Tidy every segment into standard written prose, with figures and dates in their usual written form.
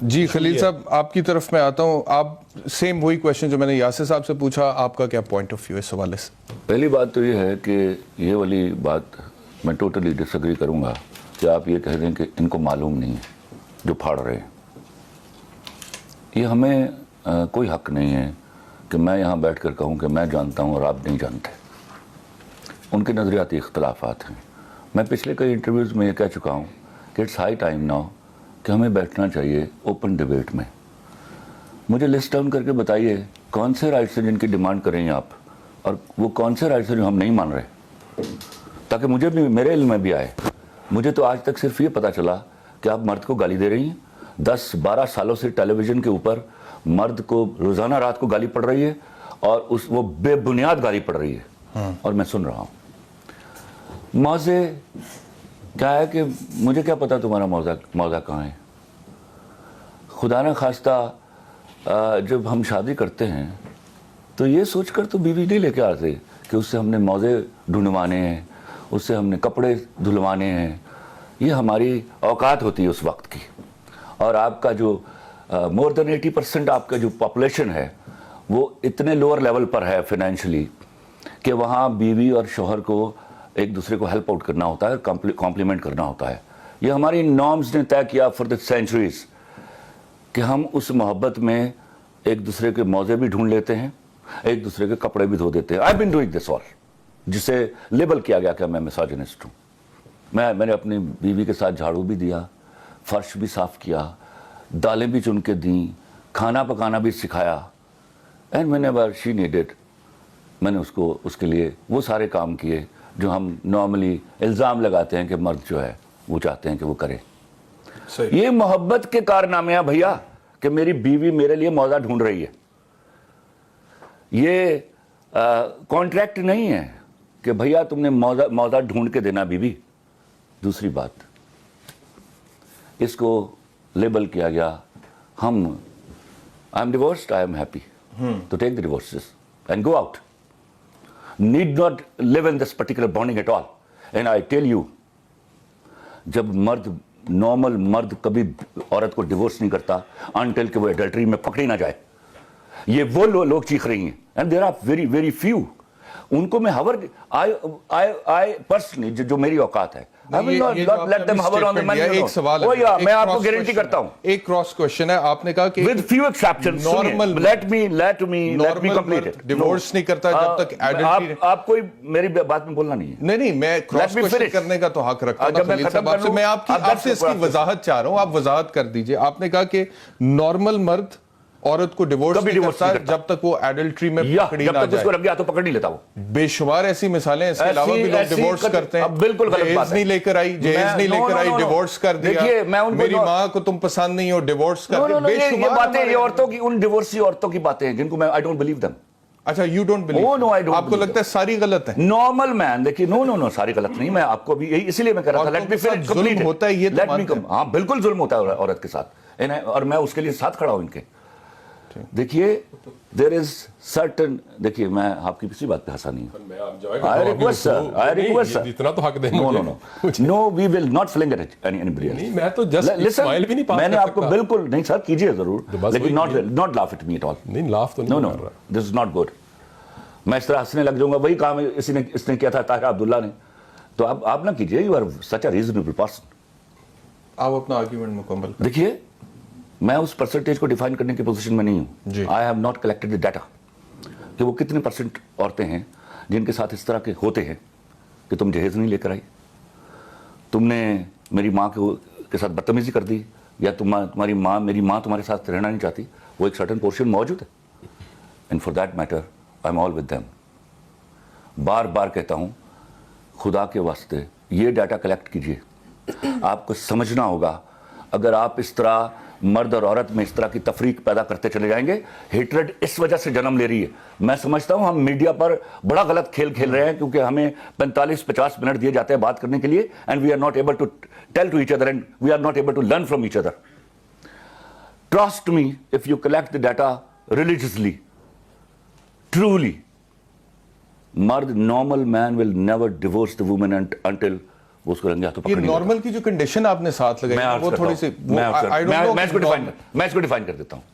جی خلیل صاحب آپ کی طرف میں آتا ہوں. آپ سیم وہی کویشچن جو میں نے یاسر صاحب سے پوچھا, آپ کا کیا پوائنٹ آف ویو اس حوالے سے؟ پہلی بات تو یہ ہے کہ یہ والی بات میں ٹوٹلی ڈس ایگری کروں گا کہ آپ یہ کہہ دیں کہ ان کو معلوم نہیں ہے جو پھاڑ رہے ہیں. یہ ہمیں کوئی حق نہیں ہے کہ میں یہاں بیٹھ کر کہوں کہ میں جانتا ہوں اور آپ نہیں جانتے. ان کے نظریاتی اختلافات ہیں. میں پچھلے کئی انٹرویوز میں یہ کہہ چکا ہوں کہ اٹس ہائی ٹائم ناؤ کہ ہمیں بیٹھنا چاہیے اوپن ڈیبیٹ میں. مجھے لسٹ ڈاؤن کر کے بتائیے کون سے رائٹس ہیں جن کی ڈیمانڈ کریں گے آپ, اور وہ کون سے رائٹس ہیں جو ہم نہیں مان رہے, تاکہ مجھے بھی میرے علم میں بھی آئے. مجھے تو آج تک صرف یہ پتا چلا کہ آپ مرد کو گالی دے رہی ہیں. 10-12 سالوں سے ٹیلی ویژن کے اوپر مرد کو روزانہ رات کو گالی پڑ رہی ہے, اور وہ بے بنیاد گالی پڑ رہی ہے, اور میں سن رہا ہوں. موضوع کیا ہے کہ مجھے کیا پتا تمہارا موضوع کہاں ہے. خدا نہ خواستہ جب ہم شادی کرتے ہیں تو یہ سوچ کر تو بیوی نہیں لے کے آتے کہ اس سے ہم نے موزے ڈھونڈوانے ہیں, اس سے ہم نے کپڑے دھلوانے ہیں. یہ ہماری اوقات ہوتی ہے اس وقت کی. اور آپ کا جو مور دین 80% آپ کا جو پاپولیشن ہے وہ اتنے لوور لیول پر ہے فائنینشلی کہ وہاں بیوی اور شوہر کو ایک دوسرے کو ہیلپ آؤٹ کرنا ہوتا ہے, کمپلیمنٹ کرنا ہوتا ہے. یہ ہماری نارمز نے طے کیا فار دا سینچریز کہ ہم اس محبت میں ایک دوسرے کے موزے بھی ڈھونڈ لیتے ہیں, ایک دوسرے کے کپڑے بھی دھو دیتے ہیں. آئی بین ڈوئنگ دس آل, جسے لیبل کیا گیا کہ میں میسوجنسٹ ہوں. میں نے اپنی بیوی کے ساتھ جھاڑو بھی دیا, فرش بھی صاف کیا, دالیں بھی چن کے دیں, کھانا پکانا بھی سکھایا. اینڈ میں نے شی نیڈڈ, میں نے اس کے لیے وہ سارے کام کیے جو ہم نارملی الزام لگاتے ہیں کہ مرد جو ہے وہ چاہتے ہیں کہ وہ کرے. یہ محبت کے کارنامے ہیں بھیا کہ میری بیوی میرے لیے موزہ ڈھونڈ رہی ہے. یہ کانٹریکٹ نہیں ہے کہ بھیا تم نے موزہ ڈھونڈ کے دینا بیوی. دوسری بات, اس کو لیبل کیا گیا ہم I am divorced, I am happy to take the divorces and go out. need not live in this particular bonding at all. And I tell you, جب نارمل مرد کبھی عورت کو ڈیورس نہیں کرتا انٹل کہ وہ ایڈلٹری میں پکڑی نہ جائے. یہ وہ لوگ چیخ رہی ہیں, and there are very very few. ان کو میں I personally جو میری اوقات ہے I will not let them hover on the money. ایک سوال ہے, میں آپ کو گارنٹی کرتا ہوں. ایک کراس کوشچن ہے. آپ نے کہا کہ with few exceptions, let me complete it. Divorce نہیں کرتا جب تک ایڈلٹری. آپ کوئی میری بات میں بولنا نہیں ہے. نہیں, میں کراس کوشچن کرنے کا تو حق رکھتا ہوں خلیل صاحب آپ سے. میں آپ سے اس کی وضاحت چاہ رہا ہوں, آپ وضاحت کر دیجئے. آپ نے کہا کہ نارمل مرد عورت کو ڈیورس نہیں کرتا جب تک وہ ایڈلٹری میں پکڑی نہ جائے. جب تک اس کو رب تو پکڑ نہیں لیتا. وہ بے شمار ایسی مثالیں ہیں. اس کے علاوہ بھی لوگ ڈیورس کرتے ہیں. بالکل غلط بات ہے. نہیں لے کر آئی, جہیز نہیں لے کر آئی, ڈیورس کر دیا. میری ماں کو تم پسند نہیں ہو, ڈیورس کر دیا. بے شمار یہ باتیں, یہ عورتوں کی, ان ڈیورسی عورتوں کی باتیں ہیں جن کو میں I don't believe them. اچھا, you don't believe. آپ کو لگتا ہے ساری غلط ہیں. نارمل مین دیکھیے, نو ساری غلط نہیں. میں آپ کو بھی اسی لیے میں کہہ رہا تھا لیٹ می فنش. ظلم ہوتا ہے یہ تو مانتے ہیں. ہاں بالکل ظلم ہوتا ہے عورت کے ساتھ, اور میں اس کے لیے ساتھ کھڑا ہوں ان کے. دیکھیے there is certain, دیکھیے میں آپ کی کسی بات پہ ہنسا نہیں ہوں. I request sir. اتنا تو حق دیں. No, we will not fling at anybody else. میں تو just smile بھی نہیں پاس کر سکتا. میں نے آپ کو بالکل نہیں سر کیجئے ضرور, لیکن not laugh at me at all. نہیں laugh تو نہیں کر رہا. This is not good. میں اس طرح ہنسنے لگ جاؤں گا. وہی کام اس نے کیا تھا طاہرہ عبداللہ نے. تو آپ نہ کیجئے. You are such a reasonable person. آپ اپنا آرگیومنٹ مکمل کریں. دیکھیے میں اس پرسنٹیج کو ڈیفائن کرنے کی پوزیشن میں نہیں ہوں. I have not collected the data کہ وہ کتنے پرسنٹ عورتیں ہیں جن کے ساتھ اس طرح کے ہوتے ہیں کہ تم جہیز نہیں لے کر آئی, تم نے میری ماں کے ساتھ بدتمیزی کر دی, یا میری ماں تمہارے ساتھ رہنا نہیں چاہتی. وہ ایک سرٹن پورشن موجود ہے. And for that matter I am all with them. بار بار کہتا ہوں, خدا کے واسطے یہ ڈیٹا کلیکٹ کیجئے. آپ کو سمجھنا ہوگا اگر آپ اس طرح مرد اور عورت میں اس طرح کی تفریق پیدا کرتے چلے جائیں گے. ہیٹرڈ اس وجہ سے جنم لے رہی ہے. میں سمجھتا ہوں ہم میڈیا پر بڑا غلط کھیل کھیل رہے ہیں, کیونکہ ہمیں 45-50 منٹ دیے جاتے ہیں بات کرنے کے لیے, and we are not able to tell to each other, and we are not able to learn from each other. Trust me, if you collect the data religiously, truly, مرد normal man will never divorce the woman until वो उसको रंगे हाथों ये पकड़ नहीं normal की जो condition आपने साथ लगाई है, वो थोड़ी सी मैं इसको डिफाइन कर देता हूँ।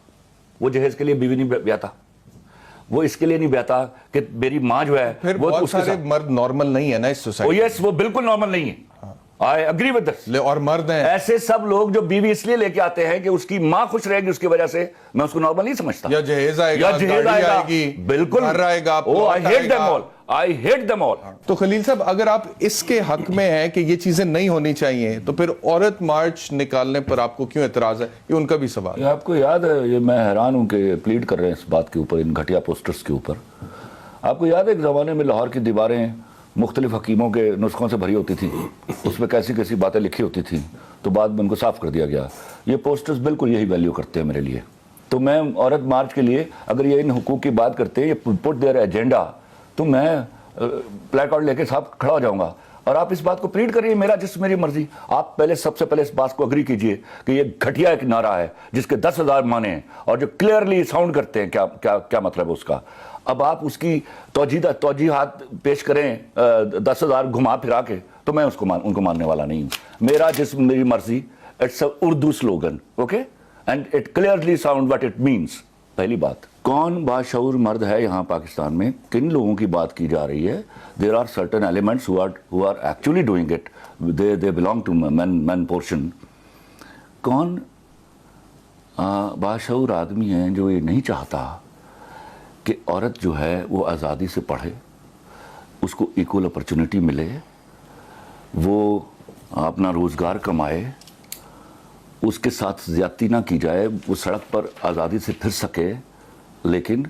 वो जहेज के लिए बीवी नहीं ब्याता, वो इसके लिए नहीं ब्याता कि मेरी माँ जो है फिर वो बहुत सारे मर्द नॉर्मल नहीं है ना इस सोसाइटी। यस, वो बिल्कुल नॉर्मल नहीं है। I agree with this. और मर्द हैं ऐसे सब लोग जो बीवी इसलिए लेके आते हैं कि उसकी माँ खुश रहेगी उसकी वजह से, मैं उसको नॉर्मल नहीं समझता। या जहेज आएगा, या जहेज गाड़ी आएगा, आएगी, बिल्कुल घर आएगा, I hate them all, I hate them all. तो खलील साहब, अगर आप इसके हक में हैं कि ये चीजें नहीं होनी चाहिए, तो फिर औरत मार्च निकालने पर आपको क्यों एतराज है? ये उनका भी सवाल है। आपको याद है, ये मैं हैरान हूं कि प्लीड कर रहे हैं इस बात के ऊपर, इन घटिया पोस्टर्स के ऊपर। आपको याद है एक ज़माने में लाहौर की दीवारें मुख्तलिफ हकीमों के नुस्खों से भरी होती थी, उसमें कैसी कैसी बातें लिखी होती थी, तो बाद में उनको साफ कर दिया गया। ये पोस्टर्स बिल्कुल यही वैल्यू करते हैं मेरे लिए। तो मैं औरत मार्च के लिए, अगर ये इन हुकूक की बात करते हैं, ये पुट देयर एजेंडा, तो मैं प्ले कार्ड लेके साथ खड़ा हो जाऊंगा। और आप इस बात को प्लीड करिए, मेरा जिस मेरी मर्जी। आप पहले सबसे पहले इस बात को अग्री कीजिए कि ये घटिया एक नारा है जिसके 10,000 माने हैं और जो क्लियरली साउंड करते हैं क्या क्या क्या मतलब है उसका। अब आप उसकी तौजीहात पेश करें 10,000 घुमा फिरा के, तो मैं उनको मानने वाला नहीं हूं। मेरा जिस्म मेरी मर्जी, it's a Urdu slogan, okay, and it clearly sound what it means. पहली बात, कौन बाशऊर मर्द है यहाँ पाकिस्तान में, किन लोगों की बात की जा रही है? There are certain elements who are actually doing it, they belong to man portion. कौन बाशऊर आदमी है जो ये नहीं चाहता कि औरत जो है वो आज़ादी से पढ़े, उसको इक्वल अपॉर्चुनिटी मिले, वो अपना रोज़गार कमाए, उसके साथ ज़्यादती ना की जाए, वो सड़क पर आज़ादी से फिर सके। लेकिन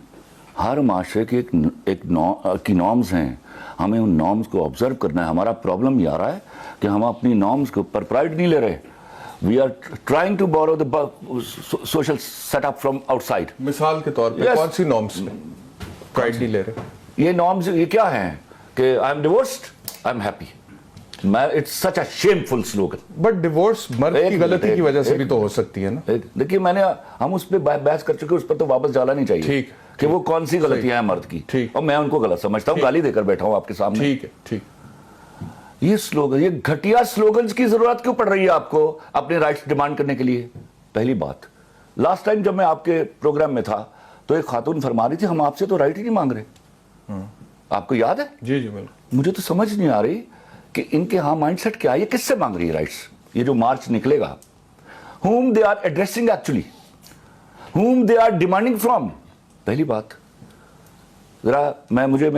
हर माशरे के की नॉर्म्स हैं, हमें उन नॉर्म्स को ऑब्जर्व करना है। हमारा प्रॉब्लम ये आ रहा है कि हम अपनी नॉर्म्स के ऊपर प्राइड नहीं ले रहे। We are trying to borrow the social setup from outside. मिसाल के तौर पे कौन सी नॉर्म्स में प्राइड नहीं ले रहे? ये नॉर्म्स ये क्या हैं कि I am divorced, I am happy. It's such a shameful slogan. But divorce मर्द की गलती की वजह से भी तो हो सकती है ना। देखिए, हम उस पर बहस कर चुके, उस पर तो वापस जाला नहीं चाहिए। ठीक कि वो कौन सी गलतियां हैं मर्द की, और मैं उनको गलत समझता हूँ, गाली देकर बैठा हूँ आपके सामने। ठीक है, ठीक। ये स्लोगन, ये घटिया स्लोगन्स की जरूरत क्यों पड़ रही है आपको अपने राइट्स डिमांड करने के लिए? पहली बात, लास्ट टाइम जब मैं आपके प्रोग्राम में था तो एक खातून फरमा रही थी, हम आपसे तो राइट ही नहीं मांग रहे। आपको याद है? जी जी बिल्कुल। मुझे तो समझ नहीं आ रही कि इनके यहाँ माइंडसेट क्या है, ये किससे मांग रही है राइट्स? ये जो मार्च निकलेगा, whom they are addressing actually, whom they are demanding from? पहली बात, जरा मुझे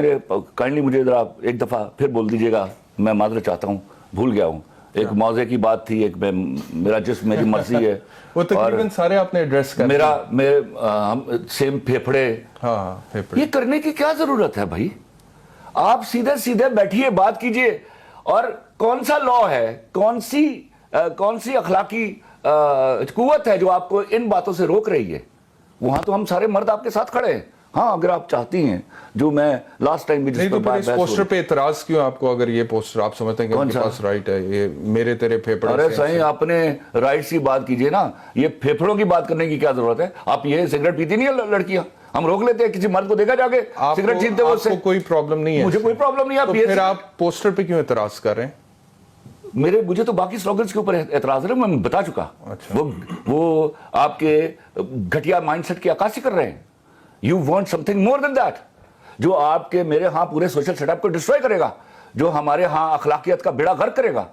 जरा एक दफा फिर बोल दीजिएगा, मैं माजरत चाहता हूँ, भूल गया हूँ। एक मौजे की बात थी, एक मेरी मर्जी है। वो तकरीबन सारे आपने एड्रेस कर हम सेम फेफड़े। हाँ, फेफड़े। ये करने की क्या जरूरत है भाई? आप सीधे सीधे बैठिए, बात कीजिए। और कौन सा लॉ है, कौन सी अखलाकी कुव्वत है जो आपको इन बातों से रोक रही है? वहां तो हम सारे मर्द आपके साथ खड़े हैं। हाँ, अगर आप चाहती हैं, जो मैं लास्ट टाइम भी जिस पर बात, इस पोस्टर पे इतराज क्यों आपको? अगर ये पोस्टर आप समझते हैं कि उनके पास राइट है, ये मेरे तेरे फेफड़े। अरे सही, अपने राइट्स की बात कीजिए ना, ये फेफड़ों की बात करने की क्या जरूरत है? आप ये सिगरेट पीती नहीं है लड़कियां, हम रोक लेते हैं, किसी मर्द को देखा जाके सिगरेट पीते हुए, उससे कोई प्रॉब्लम नहीं है? मुझे कोई प्रॉब्लम नहीं है। तो फिर आप पोस्टर पे क्यों इतराज कर रहे हैं? मुझे तो बाकी स्लोगन्स के ऊपर एतराज है, मैं बता चुका। अच्छा। वो आपके घटिया माइंडसेट की अक्कासी कर रहे हैं। You want something more than that, जो आपके मेरे यहाँ पूरे सोशल सेटअप को डिस्ट्रॉय करेगा, जो हमारे यहाँ अखलाकियत का बेड़ा गर्क करेगा।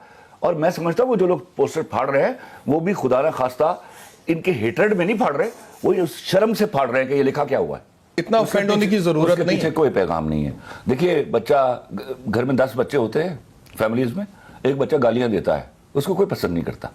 और मैं समझता हूँ वो जो लोग पोस्टर फाड़ रहे हैं, वो भी खुदा न खास्ता इनके हेट्रेड में नहीं फाड़ रहे, वो शर्म से फाड़ रहे हैं कि ये लिखा क्या हुआ है। इतना ऑफेंड होने की जरूरत नहीं है। कोई पैगाम नहीं है। देखिए, बच्चा, घर में 10 बच्चे होते हैं फैमिलीज में, एक बच्चा गालियां देता है, उसको कोई पसंद नहीं करता,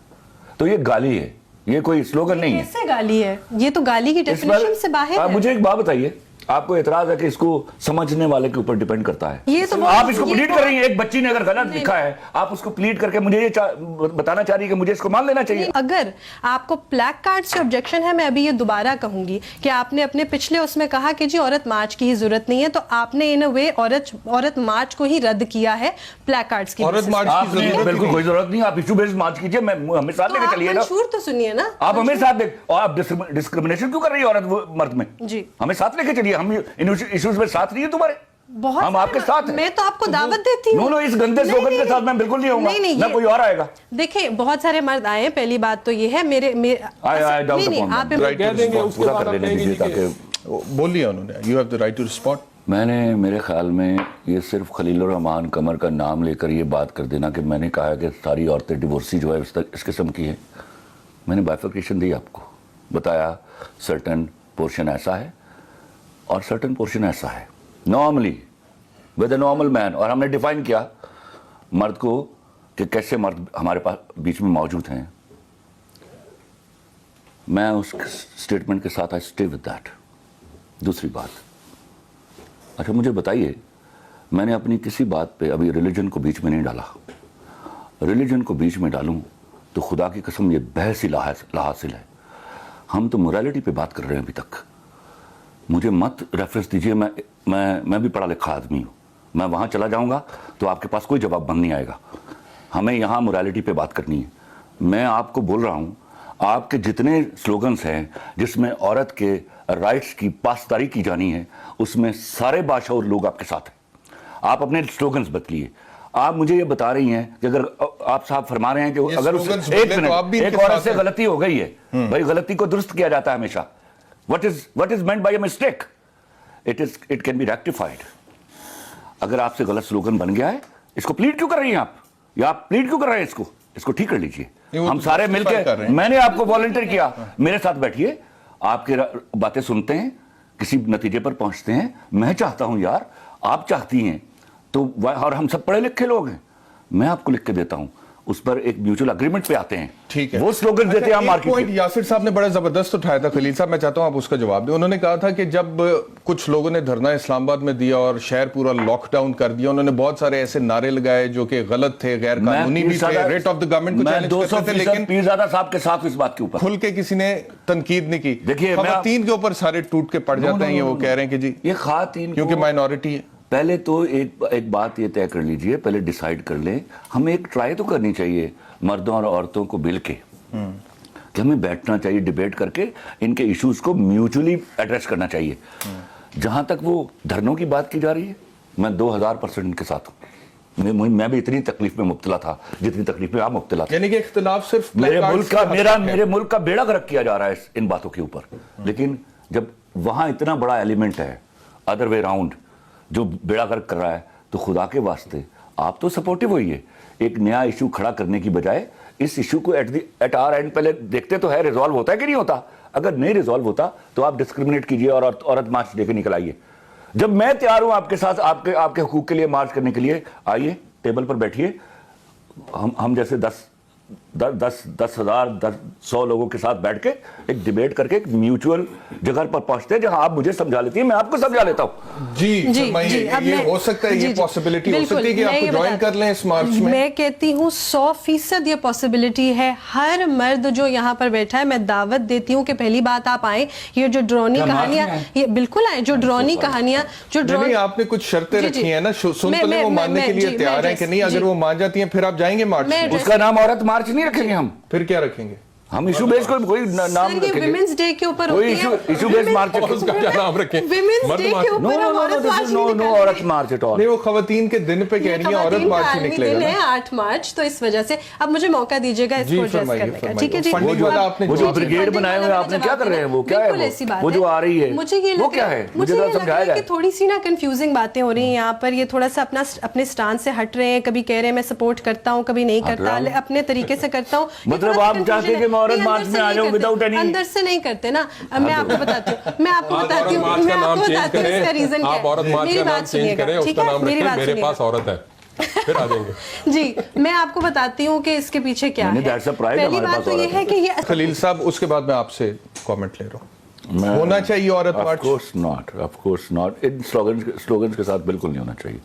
तो ये गाली है, ये कोई स्लोगन नहीं है। कैसे गाली है? ये तो गाली की डेफिनेशन से बाहर है। मुझे एक बात बताइए, आपको एतराज है कि इसको समझने वाले के ऊपर डिपेंड करता है? ये तो आप इसको प्लीड कर रही हैं, एक बच्ची ने अगर गलत लिखा है, आप उसको प्लीड करके मुझे ये बताना चाह रही है कि मुझे इसको मान लेना चाहिए। अगर आपको प्लैक कार्ड से ऑब्जेक्शन है, मैं अभी ये दोबारा कहूंगी कि आपने अपने पिछले उसमें कहा कि जी औरत मार्च की ही जरूरत नहीं है, तो आपने इन अ वे औरत मार्च को ही रद्द किया है प्लैक कार्ड्स की। औरत मार्च की जरूरत बिल्कुल कोई जरूरत नहीं, आप इशू बेस्ड मार्च कीजिए, मैं हमें साथ लेके चलिए ना। मंशूर तो सुनिए ना, आप हमें साथ देख, और आप डिस्क्रिमिनेशन क्यों कर रही है औरत मर्द में? जी, हमें साथ लेके चलिए, हम इन इश्यूज में साथ नहीं है तुम्हारे। बहुत हम आपके साथ हैं। मैं तो आपको दावत देती हूँ। नो, इस गंदे स्लोगन के साथ मैं बिल्कुल नहीं आऊंगा, मैं कोई और आएगा। देखिए बहुत सारे मर्द आए, पहली बात तो ये है मेरे नहीं आप कह देंगे उसके बाद आप कहेंगे कि बोलिए उन्होंने, you have the right to respond. मैंने मेरे ख्याल में ये सिर्फ खलीलुर रहमान कमर का नाम लेकर ये बात कर देना कि मैंने कहा कि सारी औरतें डिवोर्सी जो है इस किस्म की है, मैंने बाइफर्केशन दी आपको, बताया सर्टन पोर्शन ऐसा है और सर्टन पोर्शन ऐसा है normally with a normal man, और हमने डिफाइन किया मर्द को कि कैसे मर्द हमारे पास बीच में मौजूद हैं। मैं उस स्टेटमेंट के साथ आई स्टे विद दैट। दूसरी बात, अच्छा मुझे बताइए, मैंने अपनी किसी बात पे अभी रिलीजन को बीच में नहीं डाला। रिलीजन को बीच में डालूं तो खुदा की कसम ये बहस ही लाहासिल है। हम तो मोरालिटी पे बात कर रहे हैं अभी तक। मुझे मत रेफरेंस दीजिए, मैं भी पढ़ा लिखा आदमी हूँ, मैं वहाँ चला जाऊँगा तो आपके पास कोई जवाब नहीं आएगा। हमें यहाँ मोरालिटी पे बात करनी है। मैं आपको बोल रहा हूँ, आपके जितने स्लोगन्स हैं जिसमें औरत के राइट्स की पासदारी की जानी है, उसमें सारे बादशाह लोग आपके साथ हैं। आप अपने स्लोगन्स बदलिए। आप मुझे ये बता रही हैं कि अगर आप साहब फरमा रहे हैं कि अगर एक मिनट एक औरत से गलती हो गई है, भाई गलती को दुरुस्त किया जाता है हमेशा। What is meant by a mistake? It can be rectified. अगर आपसे गलत स्लोगन बन गया है, इसको प्लीड क्यों कर रही हैं आप, या आप प्लीड क्यों कर रहे हैं इसको ठीक कर लीजिए। हम सारे मिलकर, मैंने आपको वॉलंटियर किया, मेरे साथ बैठिए, आपके बातें सुनते हैं, किसी नतीजे पर पहुंचते हैं। मैं चाहता हूं यार, आप चाहती हैं तो, और हम सब पढ़े लिखे लोग हैं, मैं आपको लिख के देता हूं, उस पर एक म्यूचुअल एग्रीमेंट पे आते हैं। ठीक है, वो स्लोगन देते हैं हम मार्केट में। यासिर साहब ने बड़ा जबरदस्त उठाया था खलील साहब, मैं चाहता हूं आप उसका जवाब दें। उन्होंने कहा था कि जब कुछ लोगों ने धरना इस्लामाबाद में दिया और शहर पूरा लॉकडाउन कर दिया, उन्होंने बहुत सारे ऐसे नारे लगाए जो कि गलत थे, गैर कानूनी भी थे, रेट ऑफ द गवर्नमेंट को चैलेंज करते थे, लेकिन पीरजादा साहब के साथ इस बात के ऊपर खुल के किसी ने तनकीद नहीं की। देखिए, खवातीन के ऊपर सारे टूट के पड़ जाते हैं, ये वो कह रहे हैं कि जी ये खवातीन क्योंकि माइनॉरिटी है। पहले तो एक बात ये तय कर लीजिए, पहले डिसाइड कर लें, हमें एक ट्राई तो करनी चाहिए मर्दों और औरतों को मिल के, कि हमें बैठना चाहिए, डिबेट करके इनके इश्यूज को म्यूचुअली एड्रेस करना चाहिए। जहां तक वो धरनों की बात की जा रही है, मैं 2000% इनके साथ हूं। मैं भी इतनी तकलीफ में मुब्तला था जितनी तकलीफ में आप मुब्तला थे। यानी कि इख्तिलाफ सिर्फ मेरे मुल्क का बेड़ा गर्क किया जा रहा है इन बातों के ऊपर, लेकिन जब वहां इतना बड़ा एलिमेंट है अदर वे राउंड जो बेड़ा गर्क कर रहा है, तो खुदा के वास्ते आप तो सपोर्टिव होइए। एक नया इशू खड़ा करने की बजाय इस इशू को एट आर एंड पहले देखते तो है रिजॉल्व होता है कि नहीं होता। अगर नहीं रिजॉल्व होता तो आप डिस्क्रिमिनेट कीजिए और औरत मार्च लेकर निकल आइए। जब मैं तैयार हूं आपके साथ, आपके हुकूक के लिए मार्च करने के लिए, आइए टेबल पर बैठिए। हम जैसे 10,000 100 लोगों के साथ बैठ के एक डिबेट करके एक म्यूचुअल जगह पर पहुंचते हैं जहां आप मुझे समझा लेती हैं, मैं आपको समझा लेता हूं। जी ये हो सकता है, ये पॉसिबिलिटी हो सकती है कि आप ज्वाइन कर लें इस मार्च में। मैं कहती हूं 100% ये पॉसिबिलिटी है। हर मर्द जो यहाँ पर बैठा है, मैं दावत देती हूँ कि पहली बात आप आए। ये जो ड्रोनी कहानियां, ये बिल्कुल आए, जो ड्रोनी कहानियां, जो ड्रोनी, आपने कुछ शर्तें रखी है ना, सुनते वो मानने के लिए तैयार है कि नहीं? अगर वो मान जाती हैं फिर आप जाएंगे मार्च में। उसका नाम औरत मार्च नहीं रखेंगे हम, फिर क्या रखेंगे? हम इशू बेस कोई नाम रखेंगे। विमेंस डे के ऊपर होती है, इशू बेस मार्च उसका क्या नाम रखें? विमेंस डे के ऊपर नो औरत मार्च एट ऑल। नहीं, वो खवातीन के दिन पे कह रही है, औरत मार्च ही निकलेगा ना। 8 मार्च, तो इस वजह से अब मुझे मौका दीजिएगा इसको एड्रेस करने का। ठीक है जी। वो जो ब्रिगेड बनाए हुए आपने क्या कर रहे हैं, वो क्या है? वो जो आ रही है मुझे ये वो क्या है? मुझे समझाया जाए। थोड़ी सी ना कंफ्यूजिंग बातें हो रही हैं यहाँ पर। ये थोड़ा सा अपने स्टांस से हट रहे हैं। कभी कह रहे हैं मैं सपोर्ट करता हूँ, कभी नहीं करता, अपने तरीके से करता हूँ। मतलब आप चाहते हैं कि मैं औरत मार्च में without any... अंदर से नहीं करते ना। मैं आपको बताती हूँ इसका रीजन क्या है। आप औरत मार्च का नाम चेंज करें, उसका नाम रखें मेरे पास औरत है, फिर आ जाएंगे। जी, मैं आपको बताती हूँ कि इसके पीछे क्या है। पहली बात तो ये है कि ये खलील साहब, उसके बाद मैं आपसे कमेंट ले रहा हूँ। होना चाहिए Aurat march? Of course not. इन स्लोगन्स के साथ बिल्कुल नहीं होना चाहिए।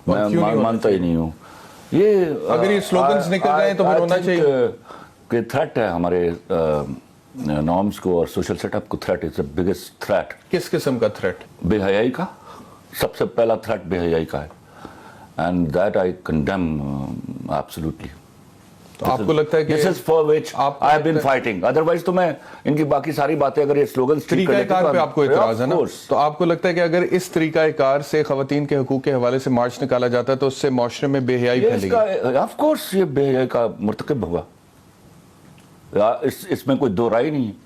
मैं मानता ही नहीं हूँ ये। अगर ये स्लोगन्स निकल रहे हैं तो फिर होना चाहिए कि थ्रेट है हमारे नॉर्म्स को और सोशल सेटअप को। Threat is the biggest threat. किस किस्म का थ्रेट? बेहयाई का सबसे पहला थ्रेट बेहयाई का है, and that I condemn absolutely. تو آپ کو لگتا ہے کہ this is for which I have been fighting, otherwise تو میں ان کی باقی ساری باتیں اگر یہ سلوگن طریقہ کار پہ آپ کو اعتراض ہے نا, تو آپ کو لگتا ہے کہ اگر اس طریقہ کار سے خواتین کے حقوق کے حوالے سے مارچ نکالا جاتا ہے تو اس سے معاشرے میں بے حیائی پھیلے گی؟ آف کورس یہ بے حیائی کا مرتکب ہوگا, اس میں کوئی دو رائے نہیں ہے.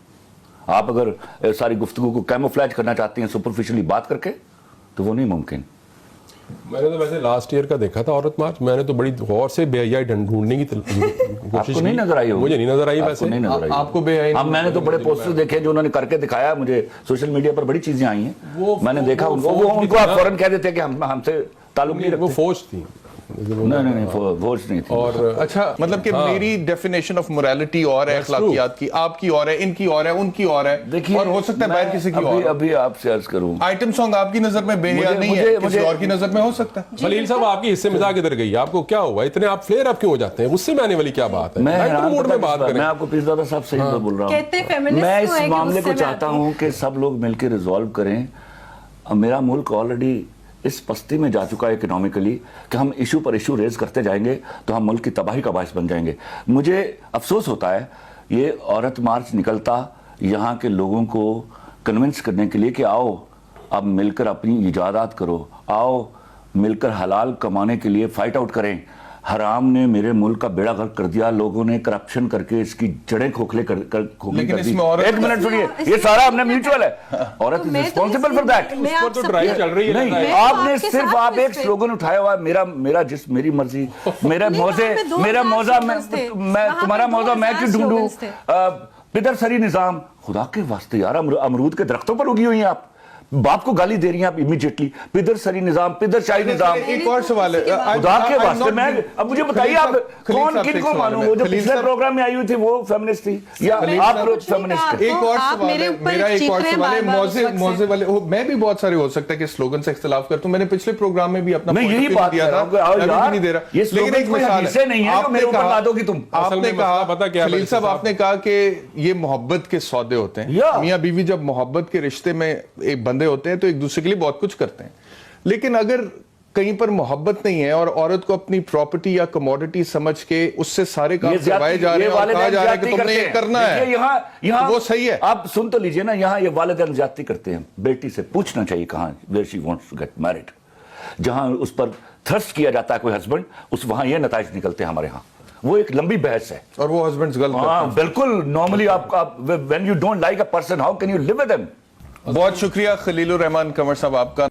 آپ اگر ساری گفتگو کو کیموفلیج کرنا چاہتے ہیں سپرفیشلی بات کر کے, تو وہ نہیں ممکن. میں نے تو ویسے لاسٹ ایئر کا دیکھا تھا عورت مارچ, میں نے تو بڑی غور سے بے حیائی ڈھونڈنے کی کوشش کی. نہیں نظر آئی ہوگی؟ مجھے نہیں نظر آئی. ویسے آپ کو بے حیائی؟ اب میں نے تو بڑے پوسٹر دیکھے جو انہوں نے کر کے دکھایا, مجھے سوشل میڈیا پر بڑی چیزیں آئی ہیں, میں نے دیکھا ان کو آپ فوراً کہہ دیتے کہ ہم سے تعلق نہیں رکھتے. وہ فوج تھی. نہیں فوج نہیں تھی. اور اچھا, مطلب کہ میری ڈیفینیشن آف موریلٹی اور ہے, اخلاقیات کی, آپ کی اور ہے, ان کی اور ہے, ان کی اور ہے, اور ہو سکتا ہے باہر کسی کی اور. ابھی آپ سے عرض کروں, آئٹم سانگ آپ کی نظر میں بے حیا نہیں ہے, کسی اور کی نظر میں ہو سکتا ہے. خلیل صاحب آپ کی حصے مزاح ادھر گئی, آپ کو کیا ہوا اتنے آپ فلیئر اپ کیوں ہو جاتے ہیں؟ غصے میں آنے والی کیا بات ہے؟ میں آپ کو پیرزادہ صاحب سے بول رہا ہوں, میں اس معاملے کو چاہتا ہوں کہ سب لوگ مل کے ریزالو کریں. میرا ملک آلریڈی اس پستی میں جا چکا ہے اکنامکلی کہ ہم ایشو پر ایشو ریز کرتے جائیں گے تو ہم ملک کی تباہی کا باعث بن جائیں گے. مجھے افسوس ہوتا ہے یہ عورت مارچ نکلتا یہاں کے لوگوں کو کنونس کرنے کے لیے کہ آؤ اب مل کر اپنی ایجادات کرو, آؤ مل کر حلال کمانے کے لیے فائٹ آؤٹ کریں. حرام نے میرے ملک کا بیڑا غرق کر دیا, لوگوں نے کرپشن کر کے اس کی جڑیں کھوکھلے کر دی. ایک منٹ سنیے, یہ سارا ہم نے میوچول ہے, عورت از ریسپانسبل فار دیٹ. نہیں, آپ نے صرف آپ ایک سلوگن اٹھایا ہوا ہے, میرا جس میری مرضی, میرا موضوع میں تمہارا موضوع میں کیوں ڈھونڈوں, پدر سری نظام. خدا کے واسطے یار, امرود کے درختوں پر اگی ہوئی ہیں آپ, باپ کو گالی دے رہی ہیں آپ امیڈیٹلی. پدر سری نظام, پدر شاہی نظام. ایک اور سوال ہے خدا کے واسطے, میں اب مجھے بتائیے آپ کون کن کو مانوں؟ وہ جو پچھلے پروگرام میں آئی ہوئی تھی وہ فیمنسٹ تھی یا آپ لوگ فیمنسٹ؟ ایک اور سوال ہے میرا, ایک اور سوال ہے موضوع والے. میں بھی بہت سارے ہو سکتا ہے کہ سلوگن سے اختلاف کرتا ہوں, میں نے پچھلے پروگرام میں بھی اپنا میں یہی بات دیا تھا, نہیں دے رہا. یہ لیکن ایک مثال ہے, نہیں ہے میرے اوپر لا دو گی تم. آپ نے کہا, خلیل صاحب آپ نے کہا کہ یہ محبت کے سودے ہوتے ہیں. میاں بیوی جب محبت کے رشتے میں ایک بندے ہوتے ہیں تو ایک دوسرے کے لیے بہت کچھ کرتے ہیں, لیکن اگر کہیں پر محبت نہیں ہے اور عورت کو اپنی پراپرٹی یا کموڈٹی سمجھ کے اس سے سارے کام کروائے جا رہے ہیں اور کہا جا رہا ہے کہ تم نے یہ کرنا ہے, یہاں وہ صحیح ہے. آپ سن تو لیجئے نا, یہاں یہ والدین زیادتی کرتے ہیں. بیٹی سے پوچھنا چاہیے کہاں where she wants to get married. جہاں اس پر تھرسٹ کیا جاتا ہے کوئی ہسبینڈ, وہاں یہ نتائج نکلتے ہیں ہمارے ہاں. وہ ایک لمبی بحث ہے, اور وہ ہسبینڈز غلط کرتے ہیں. بالکل نارملی آپ when you don't like a person how can you live with them. بہت شکریہ خلیل الرحمان قمر صاحب آپ کا.